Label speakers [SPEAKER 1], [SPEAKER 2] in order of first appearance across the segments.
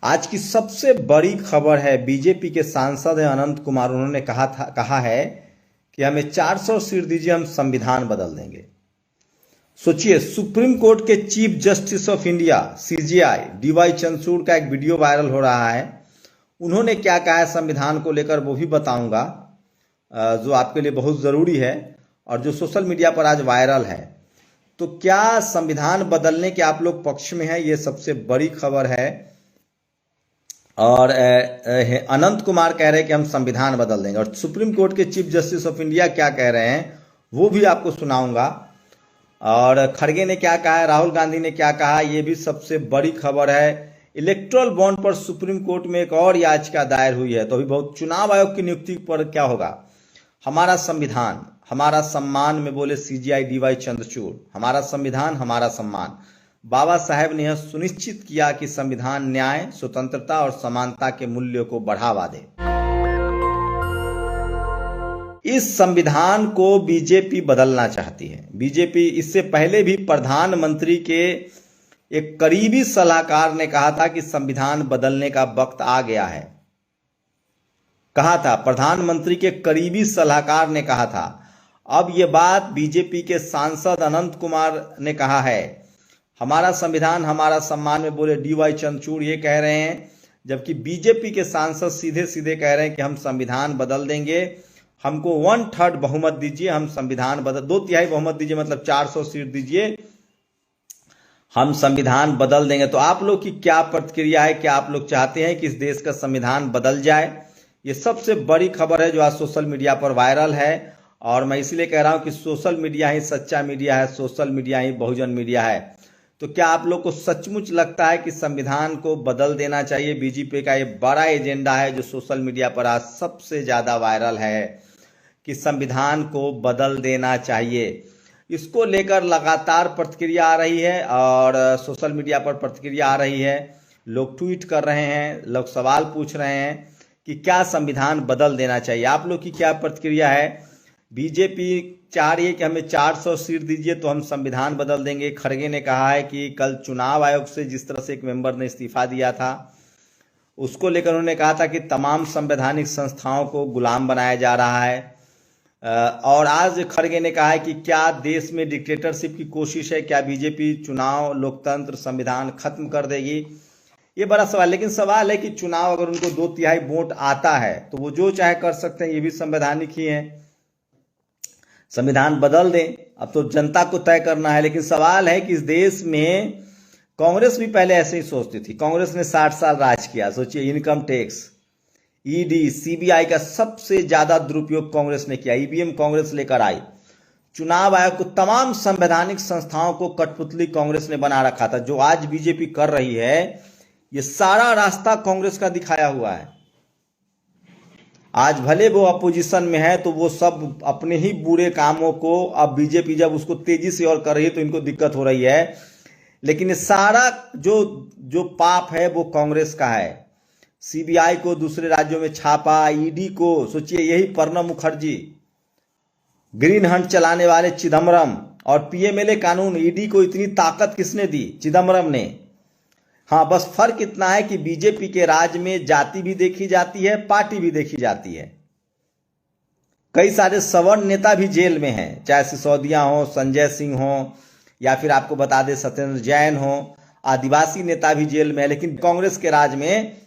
[SPEAKER 1] आज की सबसे बड़ी खबर है, बीजेपी के सांसद हैं अनंत कुमार, उन्होंने कहा है कि हमें 400 सीट दीजिए, हम संविधान बदल देंगे। सोचिए, सुप्रीम कोर्ट के chief justice of India CJI DY Chandrachud का एक वीडियो वायरल हो रहा है। उन्होंने क्या कहा है संविधान को लेकर वो भी बताऊंगा, जो आपके लिए बहुत ज़रूरी है और जो सोशल मीडिया पर आज वायरल है। तो क्या संविधान बदलने के आप लोग पक्ष में हैं? ये सबसे बड़ी खबर है। और अनंत कुमार कह रहे हैं कि हम संविधान बदल देंगे, और सुप्रीम कोर्ट के चीफ जस्टिस ऑफ इंडिया क्या कह रहे हैं वो भी आपको सुनाऊंगा। और खड़गे ने क्या कहा है, राहुल गांधी ने क्या कहा, ये भी सबसे बड़ी खबर है। इलेक्टोरल बॉन्ड पर सुप्रीम कोर्ट में एक और याचिका दायर हुई है, तो अभी बहुत चुनाव आयोग की नियुक्ति पर क्या होगा। हमारा संविधान हमारा सम्मान में बोले सीजेआई डीवाई चंद्रचूड़, हमारा संविधान हमारा सम्मान। बाबा साहेब ने यह सुनिश्चित किया कि संविधान न्याय, स्वतंत्रता और समानता के मूल्यों को बढ़ावा दे। इस संविधान को बीजेपी बदलना चाहती है। बीजेपी इससे पहले भी प्रधानमंत्री के एक करीबी सलाहकार ने कहा था कि संविधान बदलने का वक्त आ गया है। कहा था, प्रधानमंत्री के करीबी सलाहकार ने कहा था। अब यह बात बीजेपी के सांसद अनंत कुमार ने कहा है। हमारा संविधान हमारा सम्मान में बोले डीवाई चंद्रचूड़ ये कह रहे हैं, जबकि बीजेपी के सांसद सीधे सीधे कह रहे हैं कि हम संविधान बदल देंगे, हमको 1/3 बहुमत दीजिए, हम संविधान बदल 2/3 बहुमत दीजिए, मतलब 400 सीट दीजिए, हम संविधान बदल देंगे। तो आप लोग की क्या प्रतिक्रिया है? क्या आप लोग चाहते हैं कि इस देश का संविधान बदल जाए? ये सबसे बड़ी खबर है जो आज सोशल मीडिया पर वायरल है। और मैं इसलिए कह रहा हूं कि सोशल मीडिया ही सच्चा मीडिया है, सोशल मीडिया ही बहुजन मीडिया है। तो क्या आप लोग को सचमुच लगता है कि संविधान को बदल देना चाहिए? बीजेपी का ये बड़ा एजेंडा है जो सोशल मीडिया पर आज सबसे ज़्यादा वायरल है कि संविधान को बदल देना चाहिए। इसको लेकर लगातार प्रतिक्रिया आ रही है और सोशल मीडिया पर प्रतिक्रिया आ रही है। लोग ट्वीट कर रहे हैं, लोग सवाल पूछ रहे हैं कि क्या संविधान बदल देना चाहिए। आप लोग की क्या प्रतिक्रिया है? बीजेपी चाह रही है कि हमें 400 सीट दीजिए तो हम संविधान बदल देंगे। खड़गे ने कहा है कि कल चुनाव आयोग से जिस तरह से एक मेंबर ने इस्तीफा दिया था, उसको लेकर उन्होंने कहा था कि तमाम संवैधानिक संस्थाओं को गुलाम बनाया जा रहा है। और आज खड़गे ने कहा है कि क्या देश में डिक्टेटरशिप की कोशिश है? क्या बीजेपी चुनाव, लोकतंत्र, संविधान खत्म कर देगी? ये बड़ा सवाल। लेकिन सवाल है कि चुनाव अगर उनको 2/3 वोट आता है तो वो जो चाहे कर सकते हैं, ये भी संवैधानिक ही है। संविधान बदल दें, अब तो जनता को तय करना है। लेकिन सवाल है कि इस देश में कांग्रेस भी पहले ऐसे ही सोचती थी। कांग्रेस ने 60 साल राज किया। सोचिए, इनकम टैक्स, ईडी, सीबीआई का सबसे ज्यादा दुरुपयोग कांग्रेस ने किया। ईवीएम कांग्रेस लेकर आई। चुनाव आयोग को, तमाम संवैधानिक संस्थाओं को कठपुतली कांग्रेस ने बना रखा था। जो आज बीजेपी कर रही है, ये सारा रास्ता कांग्रेस का दिखाया हुआ है। आज भले वो अपोजिशन में है तो वो सब अपने ही बुरे कामों को, अब बीजेपी जब उसको तेजी से और कर रही है तो इनको दिक्कत हो रही है। लेकिन ये सारा जो पाप है वो कांग्रेस का है। सीबीआई को दूसरे राज्यों में छापा, ईडी को, सोचिए यही प्रणब मुखर्जी, ग्रीन हंट चलाने वाले चिदम्बरम, और पीएमएलए कानून, ईडी को इतनी ताकत किसने दी? चिदम्बरम ने। हाँ, बस फर्क इतना है कि बीजेपी के राज में जाति भी देखी जाती है, पार्टी भी देखी जाती है। कई सारे सवर्ण नेता भी जेल में हैं, चाहे सिसोदिया हो, संजय सिंह हो, या फिर आपको बता दें सत्येंद्र जैन हो, आदिवासी नेता भी जेल में है। लेकिन कांग्रेस के राज में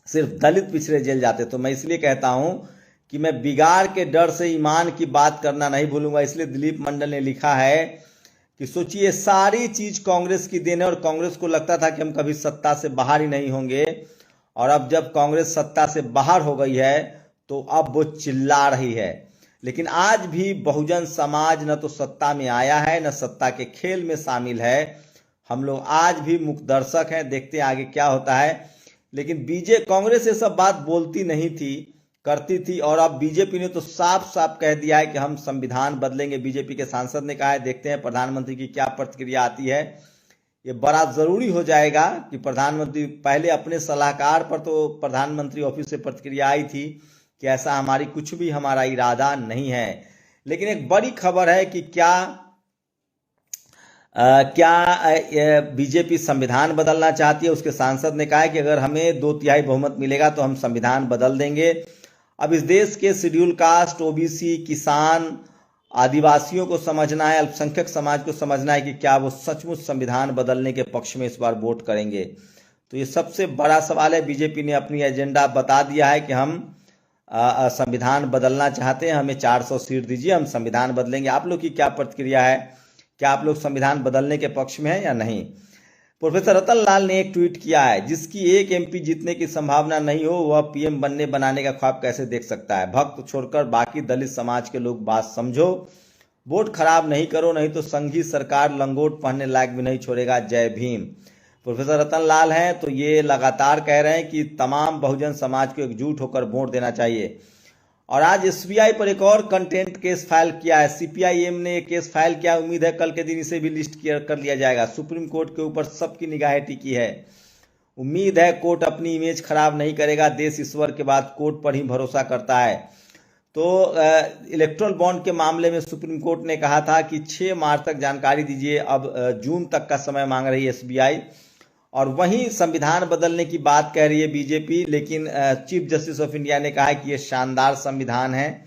[SPEAKER 1] सिर्फ दलित पिछड़े जेल जाते। तो मैं इसलिए कहता हूं कि मैं बिगाड़ के डर से ईमान की बात करना नहीं भूलूंगा। इसलिए दिलीप मंडल ने लिखा है कि सोचिए, सारी चीज कांग्रेस की देन है और कांग्रेस को लगता था कि हम कभी सत्ता से बाहर ही नहीं होंगे। और अब जब कांग्रेस सत्ता से बाहर हो गई है तो अब वो चिल्ला रही है। लेकिन आज भी बहुजन समाज न तो सत्ता में आया है, न सत्ता के खेल में शामिल है। हम लोग आज भी मुख्य दर्शक हैं, देखते हैं आगे क्या होता है। लेकिन कांग्रेस ये सब बात बोलती नहीं थी, करती थी, और अब बीजेपी ने तो साफ साफ कह दिया है कि हम संविधान बदलेंगे। बीजेपी के सांसद ने कहा है। देखते हैं प्रधानमंत्री की क्या प्रतिक्रिया आती है। ये बड़ा जरूरी हो जाएगा कि प्रधानमंत्री, पहले अपने सलाहकार पर तो प्रधानमंत्री ऑफिस से प्रतिक्रिया आई थी कि ऐसा हमारा इरादा नहीं है। लेकिन एक बड़ी खबर है कि क्या क्या बीजेपी संविधान बदलना चाहती है? उसके सांसद ने कहा है कि अगर हमें 2/3 बहुमत मिलेगा तो हम संविधान बदल देंगे। अब इस देश के शेड्यूल कास्ट, ओबीसी, किसान, आदिवासियों को समझना है, अल्पसंख्यक समाज को समझना है कि क्या वो सचमुच संविधान बदलने के पक्ष में इस बार वोट करेंगे। तो ये सबसे बड़ा सवाल है। बीजेपी ने अपनी एजेंडा बता दिया है कि हम संविधान बदलना चाहते हैं, हमें 400 सीट दीजिए, हम संविधान बदलेंगे। आप लोग की क्या प्रतिक्रिया है? क्या आप लोग संविधान बदलने के पक्ष में हैं या नहीं? प्रोफेसर रतन लाल ने एक ट्वीट किया है, जिसकी एक एमपी जीतने की संभावना नहीं हो वह पीएम बनाने का ख्वाब कैसे देख सकता है? भक्त छोड़कर बाकी दलित समाज के लोग बात समझो, वोट खराब नहीं करो, नहीं तो संघी सरकार लंगोट पहनने लायक भी नहीं छोड़ेगा। जय भीम। प्रोफेसर रतन लाल हैं तो ये लगातार कह रहे हैं कि तमाम बहुजन समाज को एकजुट होकर वोट देना चाहिए। और आज एसबीआई पर एक और कंटेंट केस फाइल किया है। सीपीआईएम ने एक केस फाइल किया। उम्मीद है कल के दिन इसे भी लिस्ट कर लिया जाएगा। सुप्रीम कोर्ट के ऊपर सबकी निगाहें टिकी है। उम्मीद है कोर्ट अपनी इमेज खराब नहीं करेगा। देश ईश्वर के बाद कोर्ट पर ही भरोसा करता है। तो इलेक्ट्रल बॉन्ड के मामले में सुप्रीम कोर्ट ने कहा था कि 6 मार्च तक जानकारी दीजिए। अब जून तक का समय मांग रही है एसबीआई। और वहीं संविधान बदलने की बात कह रही है बीजेपी, लेकिन चीफ जस्टिस ऑफ इंडिया ने कहा है कि ये शानदार संविधान है,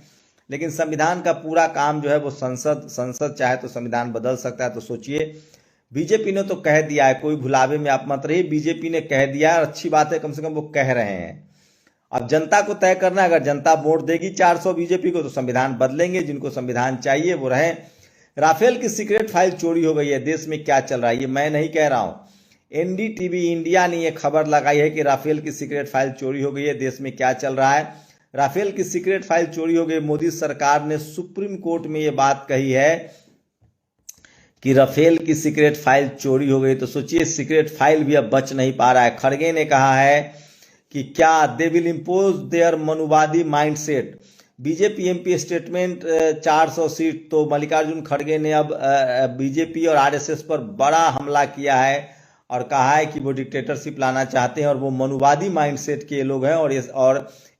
[SPEAKER 1] लेकिन संविधान का पूरा काम जो है वो संसद चाहे तो संविधान बदल सकता है। तो सोचिए, बीजेपी ने तो कह दिया है, कोई भुलावे में आप मत रहिए, बीजेपी ने कह दिया है और अच्छी बात है, कम से कम वो कह रहे हैं। अब जनता को तय करना है। अगर जनता वोट देगी 400 बीजेपी को तो संविधान बदलेंगे। जिनको संविधान चाहिए वो रहे। राफेल की सीक्रेट फाइल चोरी हो गई है। देश में क्या चल रहा है ये मैं नहीं कह रहा हूं, एनडीटीवी इंडिया ने यह खबर लगाई है कि राफेल की सीक्रेट फाइल चोरी हो गई है। देश में क्या चल रहा है? राफेल की सीक्रेट फाइल चोरी हो गई। मोदी सरकार ने सुप्रीम कोर्ट में यह बात कही है कि राफेल की सीक्रेट फाइल चोरी हो गई। तो सोचिए, सीक्रेट फाइल भी अब बच नहीं पा रहा है। खड़गे ने कहा है कि क्या दे विल इम्पोज देयर मनुवादी mindset. BJP MP statement 400 seat. तो मल्लिकार्जुन खड़गे ने अब बीजेपी और आरएसएस पर बड़ा हमला किया है और कहा है कि वो डिक्टेटरशिप लाना चाहते हैं और वो मनुवादी माइंडसेट के लोग हैं और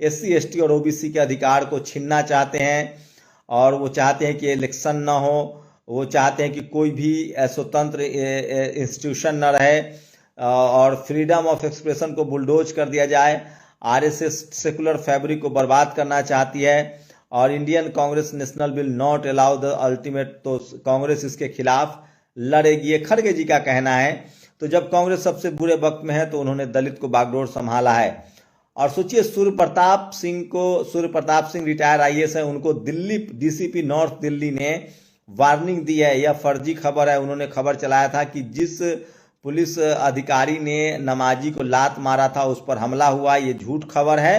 [SPEAKER 1] एससी एसटी और ओबीसी के अधिकार को छीनना चाहते हैं। और वो चाहते हैं कि इलेक्शन ना हो, वो चाहते हैं कि कोई भी स्वतंत्र इंस्टीट्यूशन न रहे और फ्रीडम ऑफ एक्सप्रेशन को बुलडोज कर दिया जाए। आरएसएस सेकुलर फैब्रिक को बर्बाद करना चाहती है और Indian Congress national will not allow the ultimate. तो कांग्रेस इसके खिलाफ लड़ेगी, ये खड़गे जी का कहना है। तो जब कांग्रेस सबसे बुरे वक्त में है तो उन्होंने दलित को बागडोर संभाला है। और सोचिए, सूर्य प्रताप सिंह रिटायर आईएएस है, उनको दिल्ली डीसीपी नॉर्थ दिल्ली ने वार्निंग दी है। यह फर्जी खबर है। उन्होंने खबर चलाया था कि जिस पुलिस अधिकारी ने नमाजी को लात मारा था उस पर हमला हुआ। ये झूठ खबर है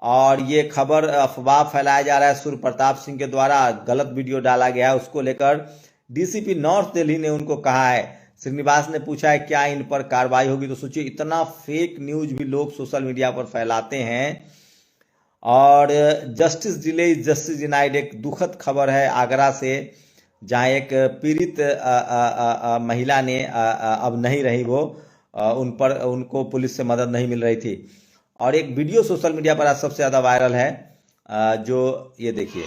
[SPEAKER 1] और ये खबर अफवाह फैलाया जा रहा है। सूर्य प्रताप सिंह के द्वारा गलत वीडियो डाला गया है। उसको लेकर डीसीपी नॉर्थ दिल्ली ने उनको कहा है। श्रीनिवास ने पूछा है क्या इन पर कार्रवाई होगी। तो सोचिए, इतना फेक न्यूज भी लोग सोशल मीडिया पर फैलाते हैं। और जस्टिस डिले जस्टिस डिनाइड, एक दुखद खबर है आगरा से, जहां एक पीड़ित महिला ने अब नहीं रही, वो उनको पुलिस से मदद नहीं मिल रही थी। और एक वीडियो सोशल मीडिया पर आज सबसे ज्यादा वायरल है, जो ये देखिए।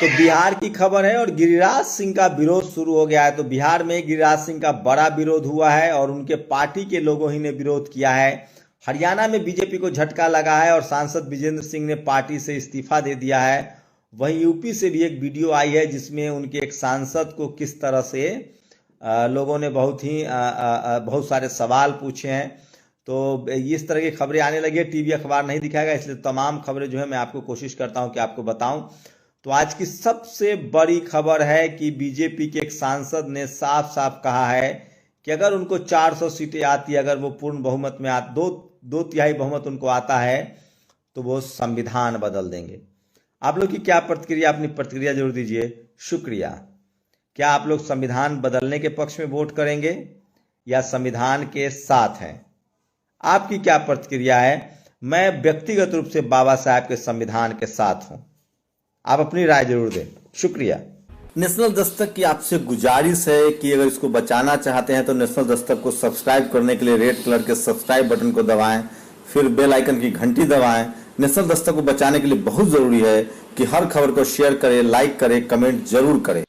[SPEAKER 1] तो बिहार की खबर है और गिरिराज सिंह का विरोध शुरू हो गया है। तो बिहार में गिरिराज सिंह का बड़ा विरोध हुआ है और उनके पार्टी के लोगों ही ने विरोध किया है। हरियाणा में बीजेपी को झटका लगा है और सांसद विजेंद्र सिंह ने पार्टी से इस्तीफा दे दिया है। वहीं यूपी से भी एक वीडियो आई है जिसमें उनके एक सांसद को किस तरह से लोगों ने बहुत सारे सवाल पूछे हैं। तो इस तरह की खबरें आने लगी है। टीवी अखबार नहीं दिखाएगा, इसलिए तमाम खबरें जो है मैं आपको कोशिश करता हूं कि आपको बताऊं। तो आज की सबसे बड़ी खबर है कि बीजेपी के एक सांसद ने साफ साफ कहा है कि अगर उनको 400 सीटें आती है, अगर वो पूर्ण बहुमत में दो तिहाई बहुमत उनको आता है, तो वो संविधान बदल देंगे। आप लोग की क्या प्रतिक्रिया? अपनी प्रतिक्रिया जरूर दीजिए। शुक्रिया। क्या आप लोग संविधान बदलने के पक्ष में वोट करेंगे या संविधान के साथ हैं? आपकी क्या प्रतिक्रिया है? मैं व्यक्तिगत रूप से बाबा साहब के संविधान के साथ हूं। आप अपनी राय जरूर दें। शुक्रिया। नेशनल दस्तक की आपसे गुजारिश है कि अगर इसको बचाना चाहते हैं तो नेशनल दस्तक को सब्सक्राइब करने के लिए रेड कलर के सब्सक्राइब बटन को दबाएं, फिर बेल आइकन की घंटी दबाएं। नेशनल दस्तक को बचाने के लिए बहुत जरूरी है कि हर खबर को शेयर करें, लाइक करें, कमेंट जरूर करें।